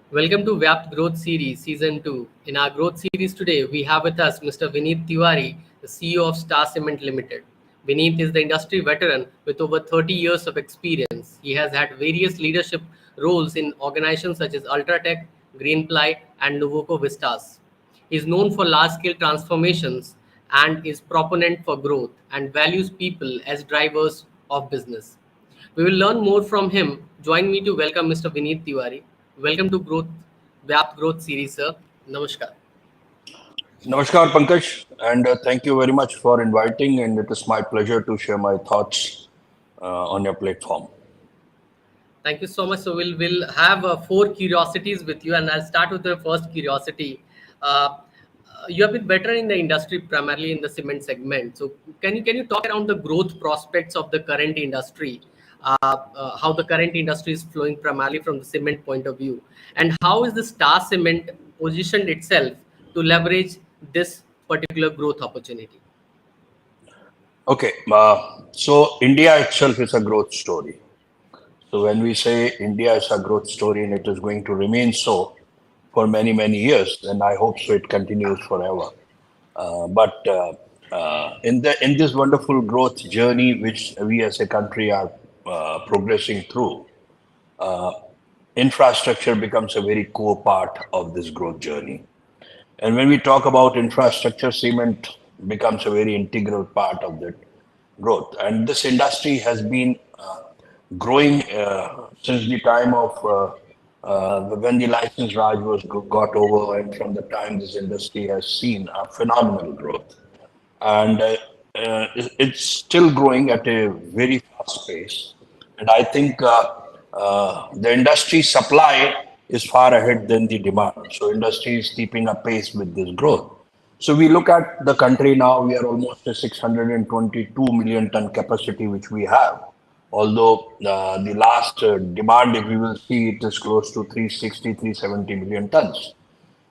Welcome to VYAPT Growth Series, Season 2. In our growth series today, we have with us Mr. Vinit Tiwari, the CEO of Cement Ltd. Vinit is the industry veteran with over 30 years of experience. He has had various leadership roles in organizations such as Ultratech, Greenply, and Nuvoco Vistas. He is known for large-scale transformations and is proponent for growth and values people as drivers of business. We will learn more from him. Join me to welcome Mr. Vinit Tiwari. Welcome to VYAPT Growth Series, sir. Namaskar. Namaskar, Pankaj, and thank you very much for inviting. And it is my pleasure to share my thoughts on your platform. Thank you so much. So we'll have four curiosities with you, and I'll start with the first curiosity. Uh, you have been better in the industry, primarily in the cement segment. So can you talk around the growth prospects of the current industry? How the current industry is flowing primarily from the cement point of view, and how is the Star Cement positioned itself to leverage this particular growth opportunity? Okay, so India itself is a growth story. So when we say India is a growth story and it is going to remain so for many, many years, and I hope so it continues forever. But in this wonderful growth journey which we as a country are progressing through, infrastructure becomes a very core part of this growth journey. And when we talk about infrastructure, cement becomes a very integral part of that growth. And this industry has been growing since the time of when the license Raj was got over, and from the time this industry has seen a phenomenal growth. And it's still growing at a very fast pace. And I think the industry supply is far ahead than the demand. So industry is keeping a pace with this growth. So we look at the country now, we are almost a 622 million ton capacity which we have. Although the last demand, if we will see, it is close to 360, 370 million tons.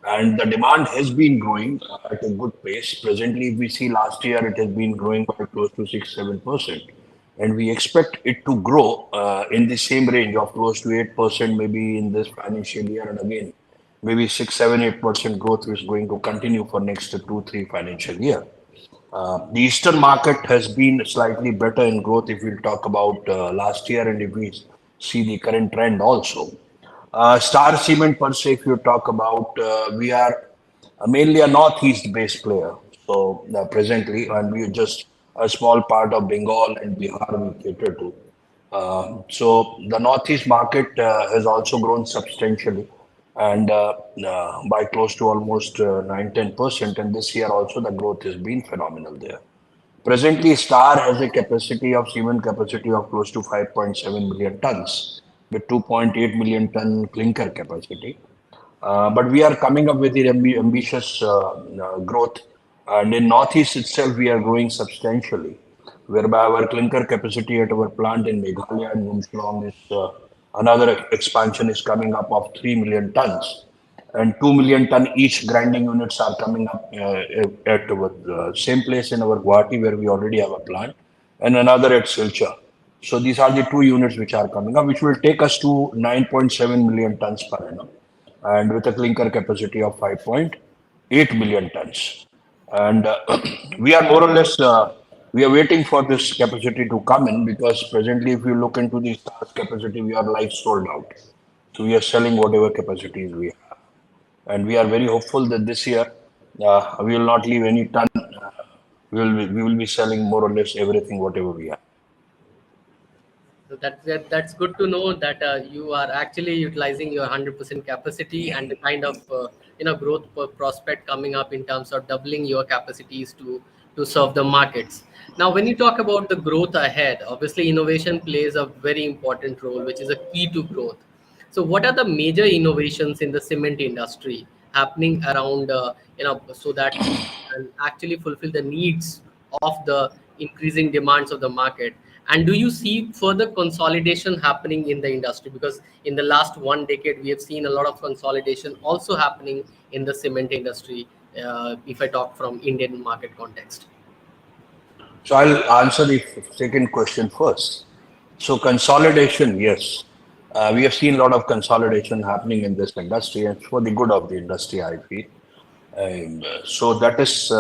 And the demand has been growing at a good pace. Presently, if we see last year, it has been growing by close to 6-7%. And we expect it to grow in the same range of close to 8% maybe in this financial year. And again, maybe 6, 7, 8% growth is going to continue for next 2, 3 financial year. The eastern market has been slightly better in growth if we talk about last year, and if we see the current trend also. Star Cement per se, if you talk about, we are mainly a northeast based player. So presently, and we are just a small part of Bengal and Bihar we cater to. So the northeast market has also grown substantially, and by close to almost 9-10%. And this year also the growth has been phenomenal there. Presently, Star has a capacity of cement capacity of close to 5.7 million tons with 2.8 million ton clinker capacity. But we are coming up with the ambitious growth. And in Northeast itself, we are growing substantially, whereby our clinker capacity at our plant in Meghalaya and Lumshlong is another expansion is coming up of 3 million tons. And 2 million ton each grinding units are coming up at our same place in our Guwahati where we already have a plant, and another at Silchar. So these are the two units which are coming up, which will take us to 9.7 million tons per annum, and with a clinker capacity of 5.8 million tons. And we are more or less we are waiting for this capacity to come in, because presently, if you look into the stars capacity, we are like sold out. So we are selling whatever capacities we have, and we are very hopeful that this year we will not leave any ton. We will be selling more or less everything whatever we have. So that's good to know that you are actually utilizing your 100% capacity, and the kind of growth prospect coming up in terms of doubling your capacities to serve the markets. Now, when you talk about the growth ahead, obviously innovation plays a very important role, which is a key to growth. So, what are the major innovations in the cement industry happening around, so that we can actually fulfill the needs of the increasing demands of the market? And do you see further consolidation happening in the industry? Because in the last 1 decade, we have seen a lot of consolidation also happening in the cement industry, if I talk from Indian market context. So I'll answer the second question first. So consolidation, yes. We have seen a lot of consolidation happening in this industry, and it's for the good of the industry, I feel. So that is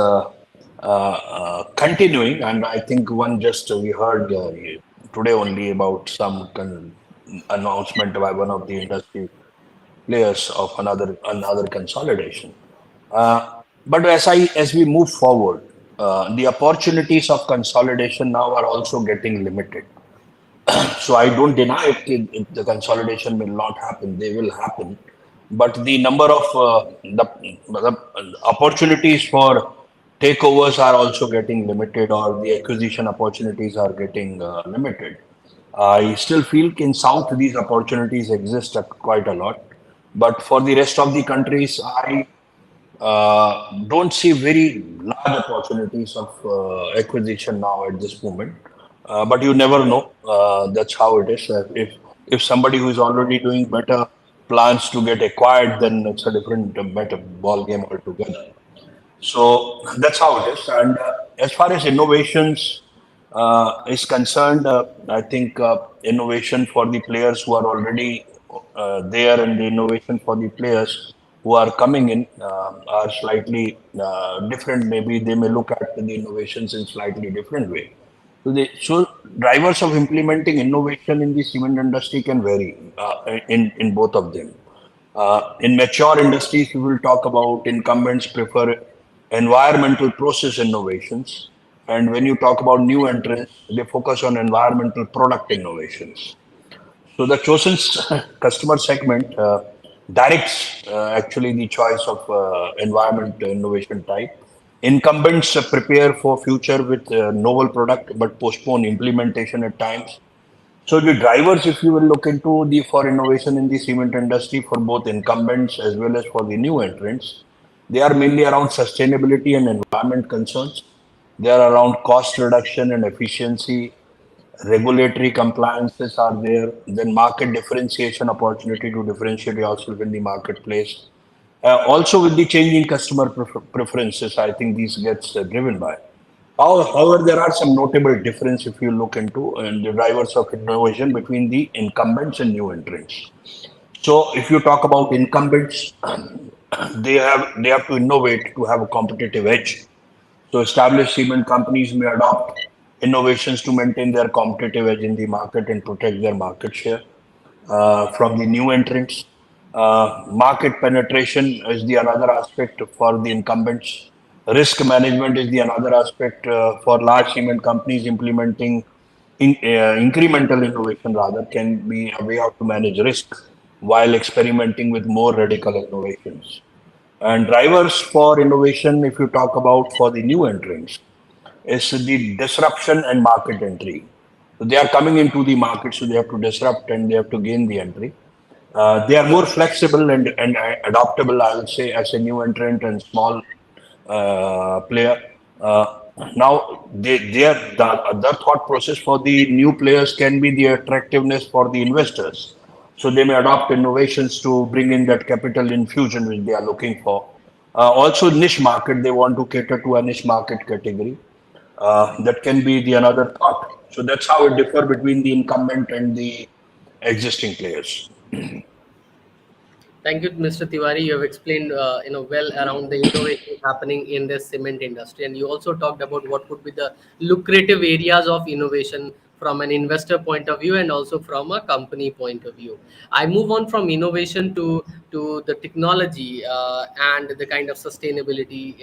continuing, and I think one just we heard today only about some announcement by one of the industry players of another consolidation. But as we move forward, the opportunities of consolidation now are also getting limited. So I don't deny if the consolidation will not happen, they will happen. But the number of the opportunities for takeovers are also getting limited, or the acquisition opportunities are getting limited. I still feel in South these opportunities exist quite a lot, but for the rest of the countries, I don't see very large opportunities of acquisition now at this moment. But you never know. That's how it is. If somebody who is already doing better plans to get acquired, then it's a different better ball game altogether. So that's how it is. And as far as innovations is concerned, I think innovation for the players who are already there and the innovation for the players who are coming in are slightly different. Maybe they may look at the innovations in slightly different way. So drivers of implementing innovation in the cement industry can vary in both of them. In mature industries, we will talk about incumbents prefer environmental process innovations. And when you talk about new entrants, they focus on environmental product innovations. So the chosen customer segment directs actually the choice of environment innovation type. Incumbents prepare for future with novel product but postpone implementation at times. So the drivers, if you will look into the for innovation in the cement industry for both incumbents as well as for the new entrants, they are mainly around sustainability and environment concerns. They are around cost reduction and efficiency. Regulatory compliances are there. Then market differentiation, opportunity to differentiate yourself in the marketplace. Also, with the changing customer preferences, I think these gets driven by. However, there are some notable difference if you look into the drivers of innovation between the incumbents and new entrants. So, if you talk about incumbents, they have to innovate to have a competitive edge. So, established cement companies may adopt innovations to maintain their competitive edge in the market and protect their market share from the new entrants. Market penetration is the another aspect for the incumbents. Risk management is the another aspect for large cement companies implementing incremental innovation rather can be a way out to manage risk while experimenting with more radical innovations. And drivers for innovation, if you talk about for the new entrants, is the disruption and market entry. So they are coming into the market, so they have to disrupt and they have to gain the entry. They are more flexible and adaptable, I would say, as a new entrant and small player. Now, their thought process for the new players can be the attractiveness for the investors. So they may adopt innovations to bring in that capital infusion which they are looking for. Also, niche market, they want to cater to a niche market category. That can be the another thought. So that's how it differ between the incumbent and the existing players. Thank you, Mr. Tiwari. You have explained, well around the innovation happening in the cement industry, and you also talked about what could be the lucrative areas of innovation from an investor point of view and also from a company point of view. I move on from innovation to the technology and the kind of sustainability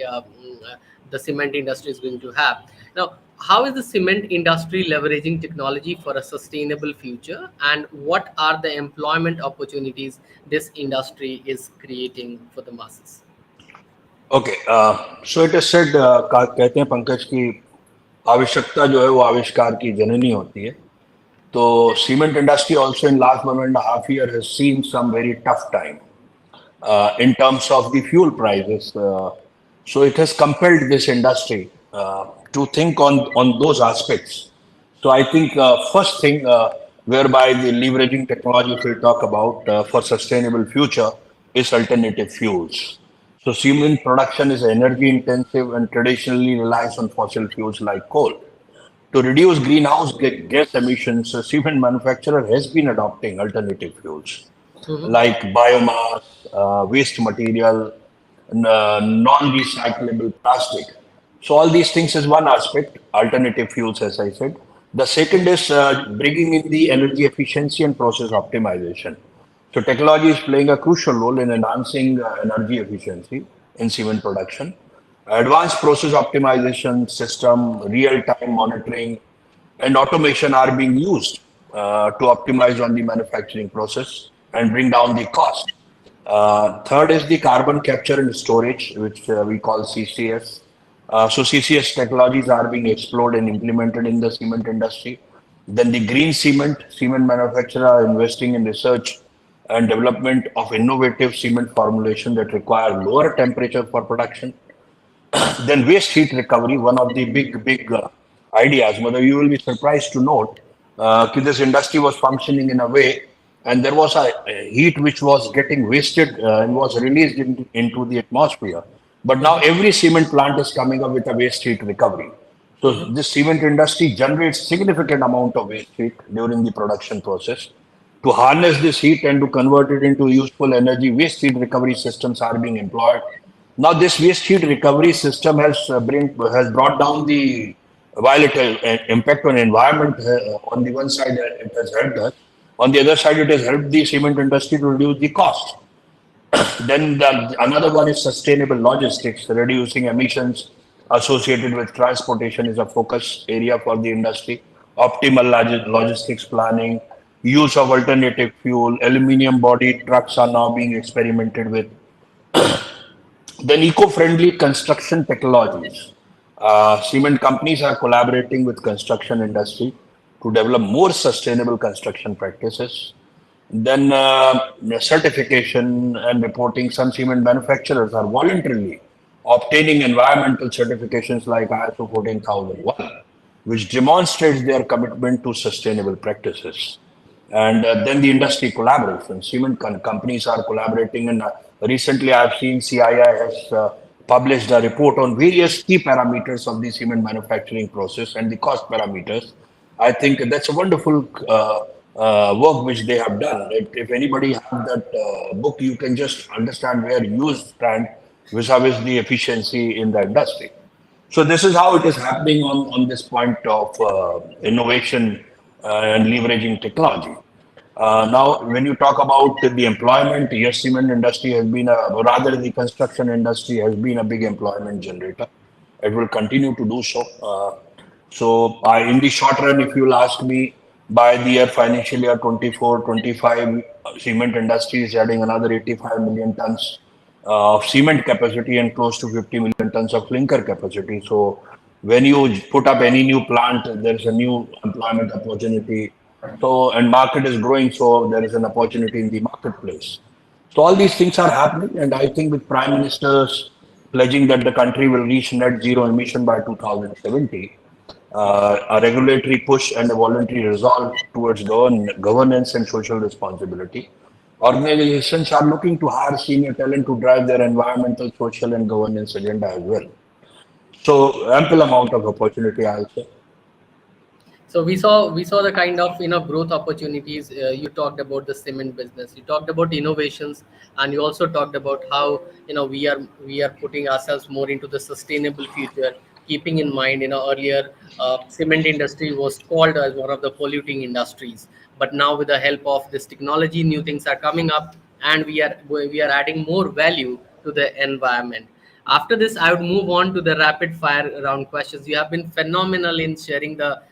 the cement industry is going to have. Now, how is the cement industry leveraging technology for a sustainable future, and what are the employment opportunities this industry is creating for the masses? Okay so it is said कहते हैं पंकज की आवश्यकता जो है वो आविष्कार की जननी होती है. तो cement industry also in last 1.5 years has seen some very tough time in terms of the fuel prices. So it has compelled this industry to think on those aspects. So I think first thing whereby the leveraging technology we'll talk about for sustainable future is alternative fuels. So cement production is energy intensive and traditionally relies on fossil fuels like coal. To reduce greenhouse gas emissions, cement manufacturer has been adopting alternative fuels Mm-hmm. like biomass, waste material, non-recyclable plastic. So all these things is one aspect, alternative fuels, as I said. The second is bringing in the energy efficiency and process optimization. So technology is playing a crucial role in enhancing energy efficiency in cement production. Advanced process optimization system, real-time monitoring, and automation are being used to optimize on the manufacturing process and bring down the cost. Third is the carbon capture and storage, which we call CCS. So CCS technologies are being explored and implemented in the cement industry. Then the green cement manufacturers are investing in research and development of innovative cement formulation that require lower temperature for production. Then waste heat recovery, one of the big ideas. Mother, you will be surprised to note this industry was functioning in a way, and there was a heat which was getting wasted and was released into the atmosphere. But now Mm-hmm. every cement plant is coming up with a waste heat recovery. So Mm-hmm. this cement industry generates significant amount of waste heat during the production process. To harness this heat and to convert it into useful energy, waste heat recovery systems are being employed. Now, this waste heat recovery system has brought down the, while it has an impact on environment. On the one side, it has helped us. On the other side, it has helped the cement industry to reduce the cost. Then another one is sustainable logistics. Reducing emissions associated with transportation is a focus area for the industry. Optimal logistics planning, use of alternative fuel, aluminium body trucks are now being experimented with. Then eco-friendly construction technologies. Cement companies are collaborating with construction industry to develop more sustainable construction practices. Then certification and reporting. Some cement manufacturers are voluntarily obtaining environmental certifications like ISO 14001, which demonstrates their commitment to sustainable practices. And then the industry collaboration. Cement companies are collaborating, and recently I've seen CII has published a report on various key parameters of the cement manufacturing process and the cost parameters. I think that's a wonderful work which they have done. If anybody have that book, you can just understand where you stand vis-a-vis the efficiency in the industry. So this is how it is happening on this point of innovation and leveraging technology. Now, when you talk about the employment, yes, cement industry has been rather the construction industry has been a big employment generator. It will continue to do so. In the short run, if you'll ask me, by the year financial year 24-25, cement industry is adding another 85 million tons of cement capacity and close to 50 million tons of clinker capacity. So when you put up any new plant, there's a new employment opportunity. So, and market is growing, so there is an opportunity in the marketplace. So all these things are happening, and I think with Prime Minister's pledging that the country will reach net zero emission by 2070, a regulatory push and a voluntary resolve towards governance and social responsibility. Organizations are looking to hire senior talent to drive their environmental, social, and governance agenda as well. So ample amount of opportunity, I'll say. So we saw the kind of growth opportunities. You talked about the cement business. You talked about innovations, and you also talked about how we are putting ourselves more into the sustainable future, keeping in mind earlier cement industry was called as one of the polluting industries, but now with the help of this technology, new things are coming up, and we are adding more value to the environment. After this, I would move on to the rapid fire round questions. You have been phenomenal in sharing the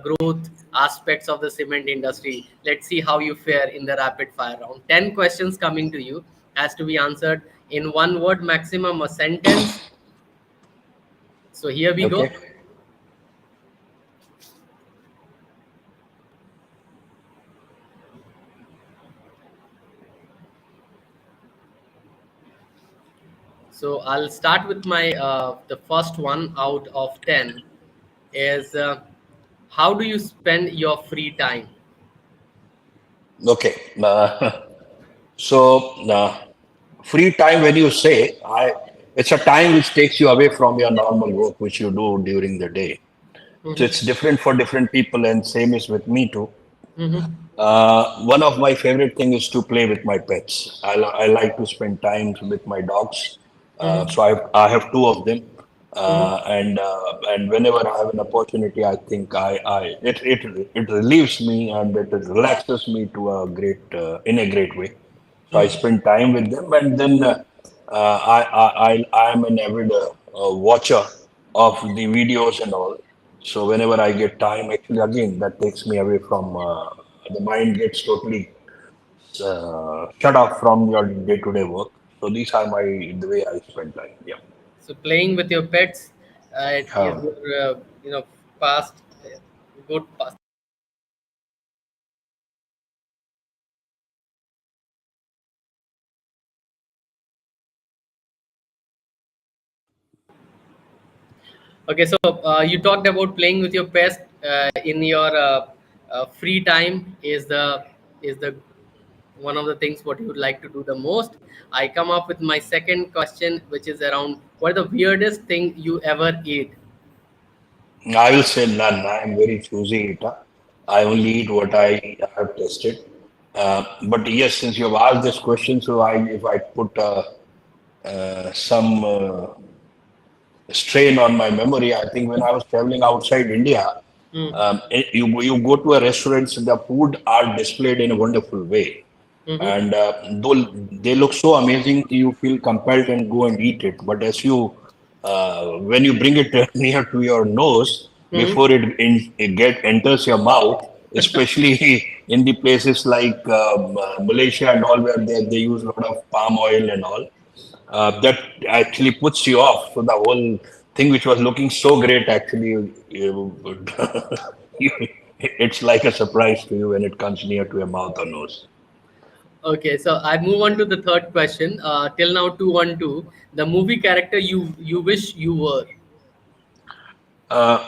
growth aspects of the cement industry. Let's see how you fare in the rapid fire round. 10 questions coming to you, has to be answered in one word, maximum a sentence. So here we go. Okay. So I'll start with my the first one out of 10 is how do you spend your free time? Okay. Free time, when you say, it's a time which takes you away from your normal work, which you do during the day. So it's different for different people, and same is with me too. Mm-hmm. One of my favorite thing is to play with my pets. I like to spend time with my dogs. Mm-hmm. So I have two of them, Mm-hmm. and whenever I have an opportunity, I think it relieves me and it relaxes me to a great in a great way. So I spend time with them, and then I am an avid watcher of the videos and all. So whenever I get time, actually, again, that takes me away from the mind gets totally shut off from your day-to-day work. So these are my the way I spend time. Yeah. So playing with your pets is Uh, your past good past. Okay, so you talked about playing with your pets in your free time. Is the one of the things what you would like to do the most? I come up with my second question, which is around what is the weirdest thing you ever ate? I will say none. I am very choosy eater. I only eat what I have tasted. But yes, since you have asked this question, so if I put some strain on my memory. I think when I was traveling outside India, Mm. you go to a restaurant, the food are displayed in a wonderful way, Mm-hmm. and though they look so amazing, you feel compelled and go and eat it. But as you when you bring it near to your nose Mm-hmm. before it get enters your mouth, especially in the places like Malaysia and all, where they use a lot of palm oil and all, that actually puts you off. So the whole thing, which was looking so great, actually, it's like a surprise to you when it comes near to your mouth or nose. Okay, so I move on to the third question. Till now, 2-1-2. The movie character you wish you were. Uh,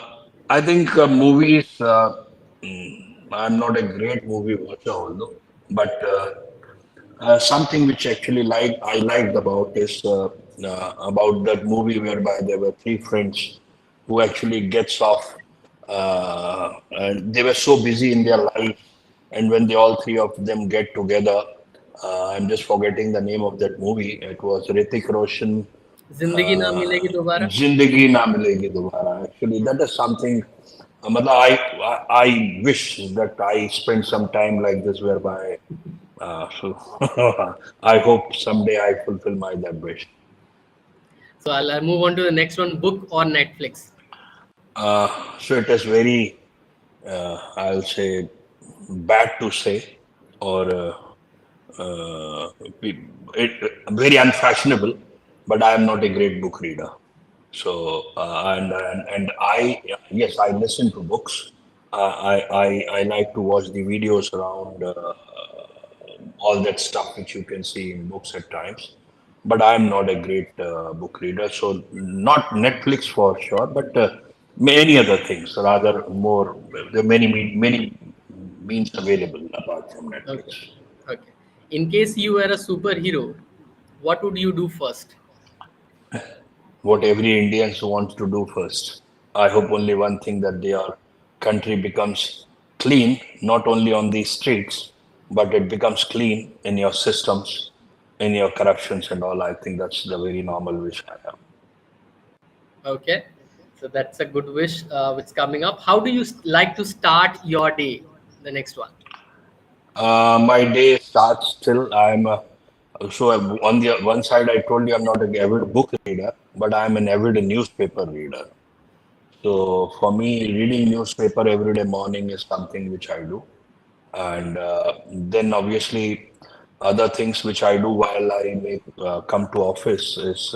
I think movies. I'm not a great movie watcher, although, but something which actually I liked about is about that movie whereby there were three friends who actually gets off, and they were so busy in their life, and when they all three of them get together, I'm just forgetting the name of that movie. It was Hrithik Roshan. जिंदगी ना मिलेगी दोबारा. जिंदगी ना मिलेगी दोबारा. Actually, that is something. मतलब I wish that I spend some time like this, whereby so I hope someday I fulfill my that wish. So I'll move on to the next one. Book or Netflix? So it is very, I'll say, bad to say, or very unfashionable, but I am not a great book reader. So and I, yes, I listen to books. I like to watch the videos around all that stuff which you can see in books at times. But I am not a great book reader, so not Netflix for sure, but many other things. Rather, more there are many means available apart from Okay. Netflix. Okay. In case you were a superhero, what would you do first? What every Indian wants to do first. I hope only one thing, that their country becomes clean, not only on the streets, but it becomes clean in your systems, in your corruptions and all. I think that's the very normal wish I have. Okay. So that's a good wish which coming up. How do you like to start your day? The next one. My day starts till on the one side, I told you I'm not an avid book reader, but I'm an avid newspaper reader. So for me, reading newspaper every day morning is something which I do. And then obviously other things which I do while I make come to office is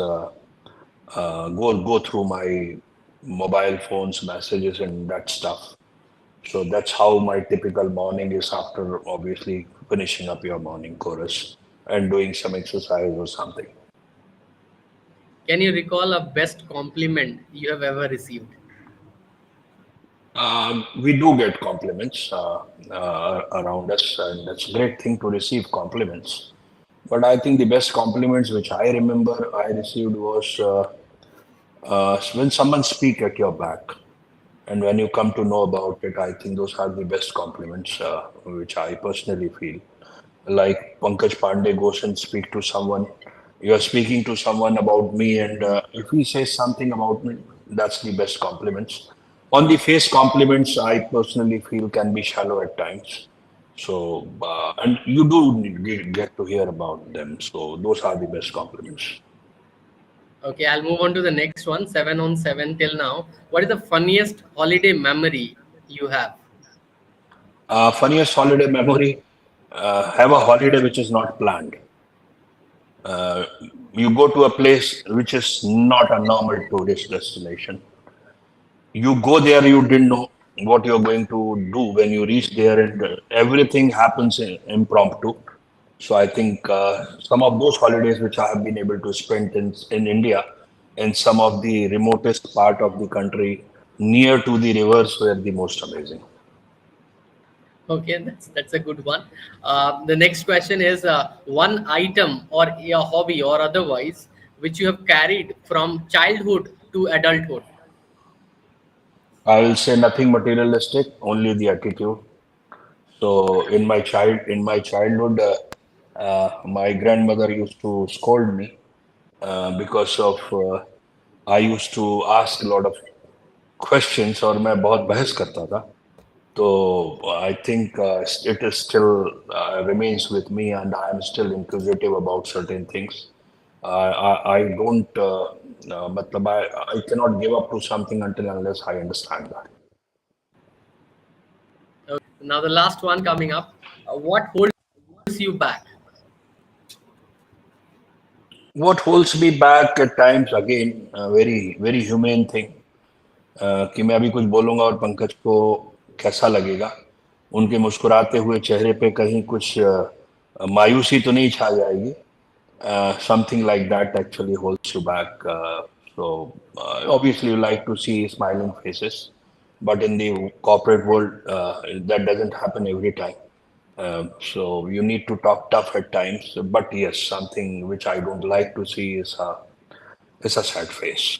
go through my mobile phones messages and that stuff. So that's how my typical morning is, after obviously finishing up your morning chorus and doing some exercise or something. Can you recall a best compliment you have ever received? We do get compliments around us, and that's a great thing to receive compliments. But I think the best compliments which I remember I received was when someone speak at your back. And when you come to know about it, I think those are the best compliments, which I personally feel. Like Pankaj Pandey goes and speak to someone, you are speaking to someone about me, and if he says something about me, that's the best compliments. On the face compliments, I personally feel can be shallow at times. So, and you do get to hear about them. So, those are the best compliments. Okay, I'll move on to the next one. 7 on 7 till now. What is the funniest holiday memory you have? Funniest holiday memory, have a holiday which is not planned. Uh, you go to a place which is not a normal tourist destination. You go there, you didn't know what you're going to do when you reach there, and everything happens impromptu. So I think some of those holidays which I have been able to spend in India, in some of the remotest part of the country, near to the rivers, were the most amazing. Okay, that's a good one. The next question is one item or a hobby or otherwise which you have carried from childhood to adulthood. I will say nothing materialistic, only the attitude. So in my childhood, my grandmother used to scold me because of I used to ask a lot of questions और मैं बहुत बहस करता था. So I think it is still remains with me, and I am still inquisitive about certain things. I don't, matlab I cannot give up to something until unless I understand that. Okay. Now the last one coming up. What holds you back? What holds me back at times, again, a very humane thing, कि मैं अभी कुछ बोलूंगा और पंकज को कैसा लगेगा, उनके मुस्कुराते हुए चेहरे पे कहीं कुछ मायूसी तो नहीं छा जाएगी. Something like that actually holds you back. Obviously, you like to see smiling faces, but in the corporate world, that doesn't happen every time. So you need to talk tough at times. But yes, something which I don't like to see is a sad face.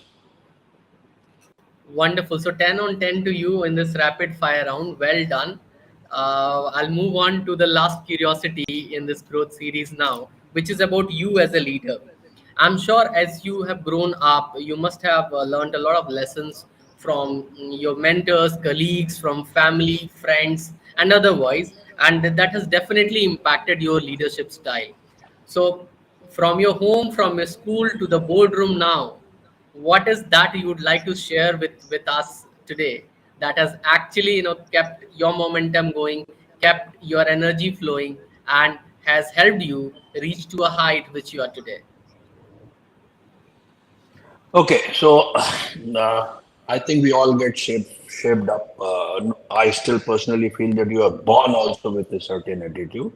Wonderful. So 10 on 10 to you in this rapid fire round. Well done. I'll move on to the last curiosity in this growth series now, which is about you as a leader. I'm sure as you have grown up, you must have learned a lot of lessons from your mentors, colleagues, from family, friends, and otherwise. And that has definitely impacted your leadership style. So, from your home, from your school to the boardroom now, what is that you would like to share with us today that has actually kept your momentum going, kept your energy flowing, and has helped you reach to a height which you are today? Okay, so I think we all get shaped up. I still personally feel that you are born also with a certain attitude,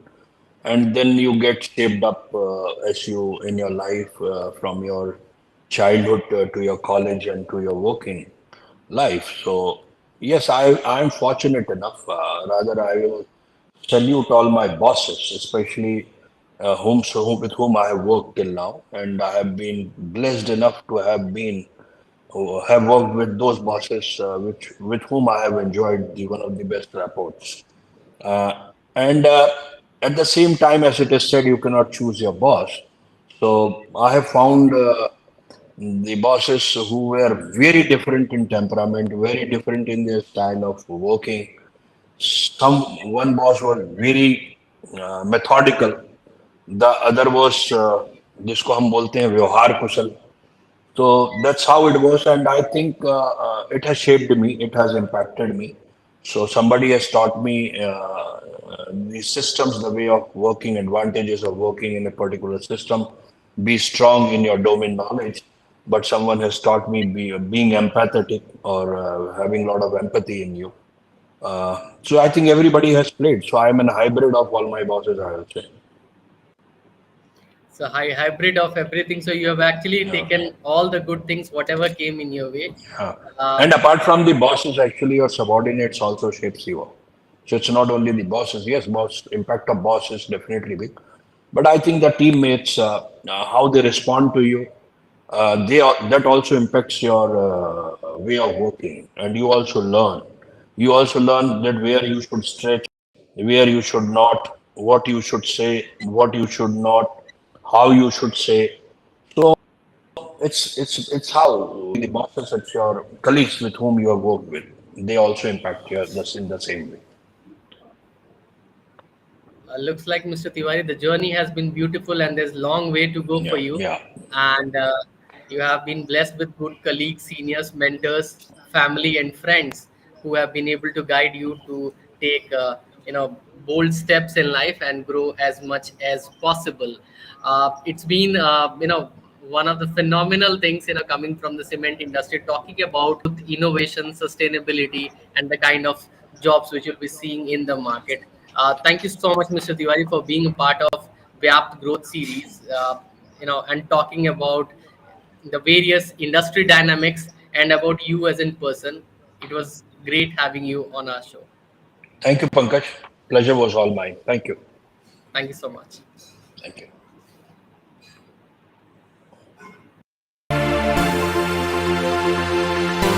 and then you get shaped up as you in your life from your childhood to your college and to your working life. So yes, I'm fortunate enough. Rather, I will salute all my bosses, especially with whom I have worked till now, and I have been blessed enough to have worked with those bosses which with whom I have enjoyed one of the best rapports. And at the same time, as it is said, you cannot choose your boss. So I have found the bosses who were very different in temperament, very different in their style of working. One boss was very methodical. The other was जिसको हम बोलते हैं व्यवहार कुशल. So that's how it was, and I think it has shaped me. It has impacted me. So somebody has taught me the systems, the way of working, advantages of working in a particular system. Be strong in your domain knowledge, but someone has taught me being empathetic or having a lot of empathy in you. So I think everybody has played. So I'm a hybrid of all my bosses, I would say. So hybrid of everything. So you have actually Yeah. taken all the good things, whatever came in your way. Yeah. uh, And apart from the bosses, actually, your subordinates also shapes you up. So it's not only the bosses. Yes, boss impact of boss is definitely big, but I think the teammates, how they respond to you, that also impacts your way of working, and you also learn. You also learn that where you should stretch, where you should not, what you should say, what you should not, how you should say. So it's how the bosses, it's your colleagues with whom you have worked with. They also impact you this in the same way. Looks like Mr. Tiwari, the journey has been beautiful and there's long way to go for Yeah, you. yeah. And you have been blessed with good colleagues, seniors, mentors, family, and friends who have been able to guide you to take, bold steps in life and grow as much as possible. It's been, one of the phenomenal things, coming from the cement industry, talking about innovation, sustainability, and the kind of jobs which you'll be seeing in the market. Thank you so much, Mr. Tiwari, for being a part of VYAPT Growth Series, and talking about the various industry dynamics and about you as in person. It was great having you on our show. Thank you, Pankaj. Pleasure was all mine. Thank you. Thank you so much. Thank you.